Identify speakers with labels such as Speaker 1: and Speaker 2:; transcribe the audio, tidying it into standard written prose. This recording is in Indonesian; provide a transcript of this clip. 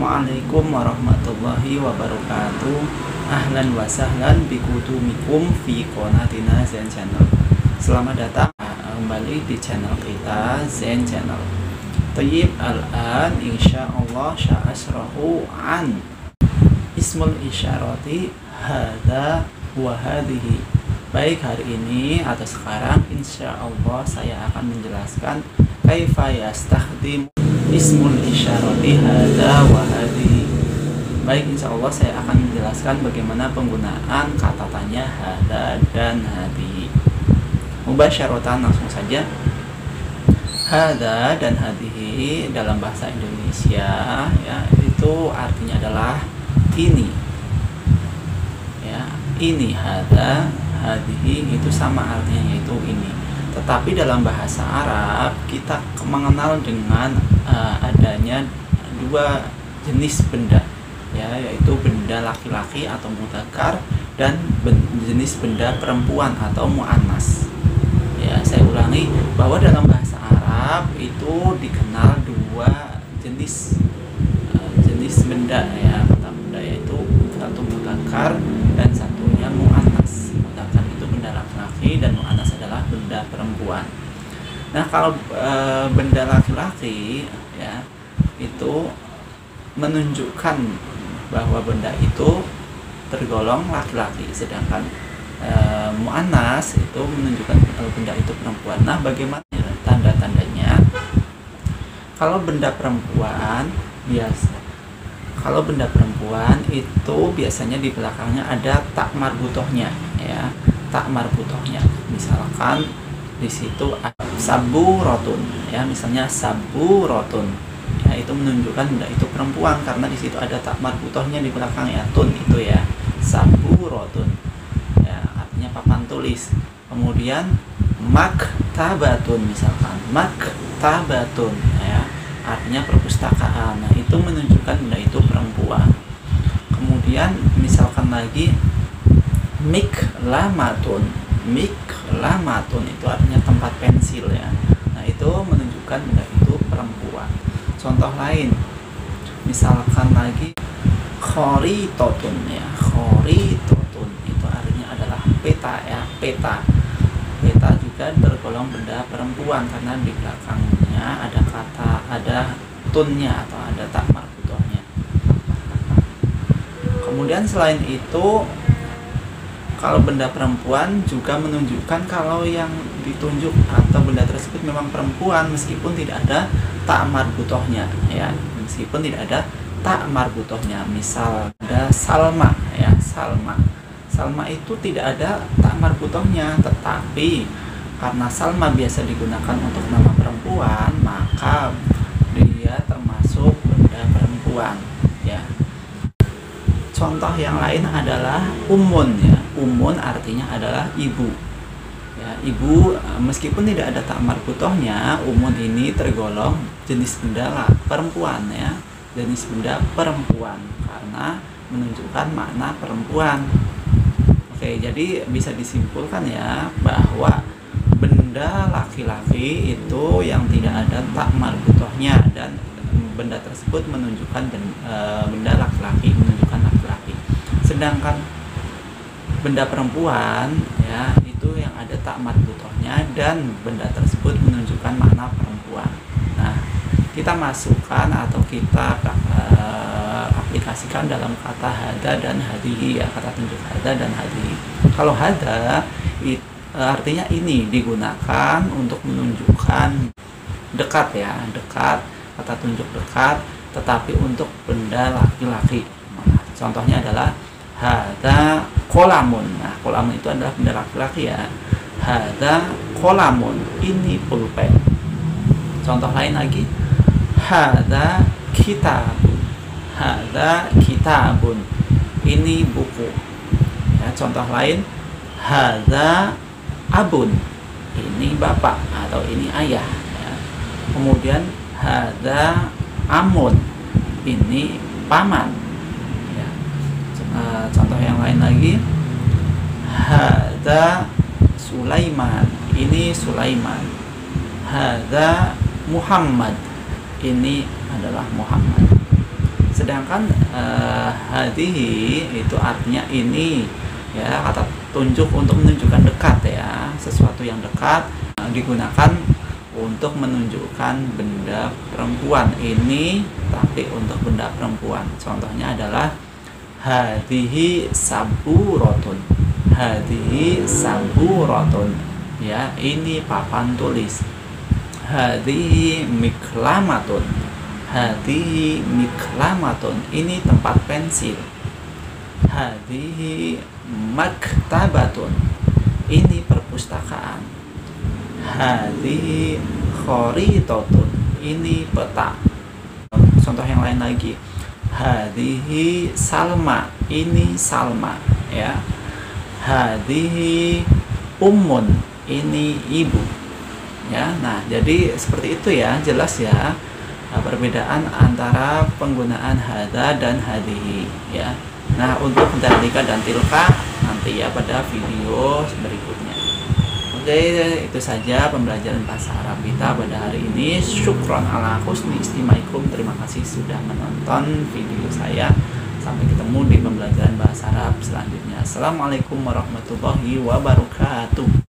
Speaker 1: Assalamualaikum warahmatullahi wabarakatuh. Ahlan wa sahlan bikutumikum fi qanatina Zen Channel. Selamat datang kembali di channel kita Zen Channel. Tayyib al-an insyaallah sya'asrahu an ismul isyarati hadha wa hadhihi. Baik, hari ini atau sekarang insyaallah saya akan menjelaskan kaifa yastakhdim ismul isyarati hadha wa hadhihi. Baik, insyaallah saya akan menjelaskan bagaimana penggunaan kata tanya hadha dan hadhihi. Mubasyaratan, langsung saja. Hadha dan hadhihi dalam bahasa Indonesia ya, itu artinya adalah ini. Ya, ini hadha, hadhihi itu sama artinya, yaitu ini. Tetapi dalam bahasa Arab kita mengenal dengan adanya dua jenis benda, ya, yaitu benda laki-laki atau mudzakkar dan jenis benda perempuan atau muannas. Ya, saya ulangi bahwa dalam bahasa Arab itu dikenal dua jenis benda, ya, kata benda, yaitu satu mudzakkar dan satunya muannas. Mudzakkar itu benda laki-laki dan muannas adalah benda perempuan. Nah, kalau benda laki-laki ya itu menunjukkan bahwa benda itu tergolong laki-laki, sedangkan muannas itu menunjukkan benda itu perempuan. Nah, bagaimana tanda-tandanya? Kalau benda perempuan itu biasanya di belakangnya ada tak marbutohnya, ya, tak marbutohnya. Misalkan di situ ada saburotun, ya, misalnya saburotun, ya, itu menunjukkan benda itu perempuan karena di situ ada tak marbutohnya di belakangnya, tun itu, ya, saburotun, ya, artinya papan tulis. Kemudian maktabatun, misalkan maktabatun, ya, artinya perpustakaan. Nah, itu menunjukkan benda itu perempuan. Kemudian misalkan lagi miklamatun itu artinya tempat pensil, ya. Nah, itu menunjukkan benda itu perempuan. Contoh lain, misalkan lagi khoritotun, ya, khoritotun itu artinya adalah peta, ya, peta juga tergolong benda perempuan karena di belakangnya ada tunnya atau ada tak marbutohnya. Kemudian selain itu, kalau benda perempuan juga menunjukkan kalau yang ditunjuk atau benda tersebut memang perempuan meskipun tidak ada tak marbutohnya, ya, meskipun tidak ada tak marbutohnya. Misal ada Salma, ya, Salma itu tidak ada tak marbutohnya, tetapi karena Salma biasa digunakan untuk nama perempuan, maka dia termasuk benda perempuan, ya. Contoh yang lain adalah umun, ya. Umun artinya adalah ibu, ya, ibu. Meskipun tidak ada tak marbutohnya, umun ini tergolong jenis benda perempuan, ya, jenis benda perempuan karena menunjukkan makna perempuan. Oke, jadi bisa disimpulkan, ya, bahwa benda laki-laki itu yang tidak ada tak marbutohnya dan benda tersebut menunjukkan benda laki-laki, menunjukkan laki-laki. Sedangkan benda perempuan, ya, itu yang ada tak marbutohnya dan benda tersebut menunjukkan makna perempuan. Nah, kita masukkan atau kita aplikasikan dalam kata hadha dan hadhihi, ya, kata tunjuk hadha dan hadhihi. Kalau hadha artinya ini digunakan untuk menunjukkan dekat, ya, dekat, kata tunjuk dekat, tetapi untuk benda laki-laki. Nah, contohnya adalah hadha kolamun. Nah, kolamun itu adalah benda laki-laki, ya. Hadha kolamun, ini pulpen. Contoh lain lagi, hadha kitabun. Hadha kitabun, ini buku, ya. Contoh lain, hadha abun, ini bapak atau ini ayah, ya. Kemudian hadha amun, ini paman, ya. Contoh yang lain lagi, hadha Sulaiman, ini Sulaiman. Hadza Muhammad, ini adalah Muhammad. Sedangkan hadhihi itu artinya ini, ya, kata tunjuk untuk menunjukkan dekat, ya, sesuatu yang dekat, digunakan untuk menunjukkan benda perempuan ini, tapi untuk benda perempuan. Contohnya adalah hadhihi saburotun, hadhihi saburotun, ya, ini papan tulis. Hadhihi miklamatun, hadhihi miklamatun, ini tempat pensil. Hadhihi maktabatun, ini perpustakaan. Hadhihi kharitatun, ini peta. Contoh yang lain lagi. Hadhihi salma, ini Salma, ya. Hadhihi ummun, ini ibu, ya. Nah, jadi seperti itu, ya, jelas, ya, perbedaan antara penggunaan hadza dan hadhihi, ya. Nah, untuk dalika dan tilka nanti, ya, pada video berikutnya. Oke, itu saja pembelajaran bahasa Arab kita pada hari ini. Syukron ala husni istimaikum. Terima kasih sudah menonton video saya. Sampai ketemu di pembelajaran bahasa Arab selanjutnya. Assalamualaikum warahmatullahi wabarakatuh.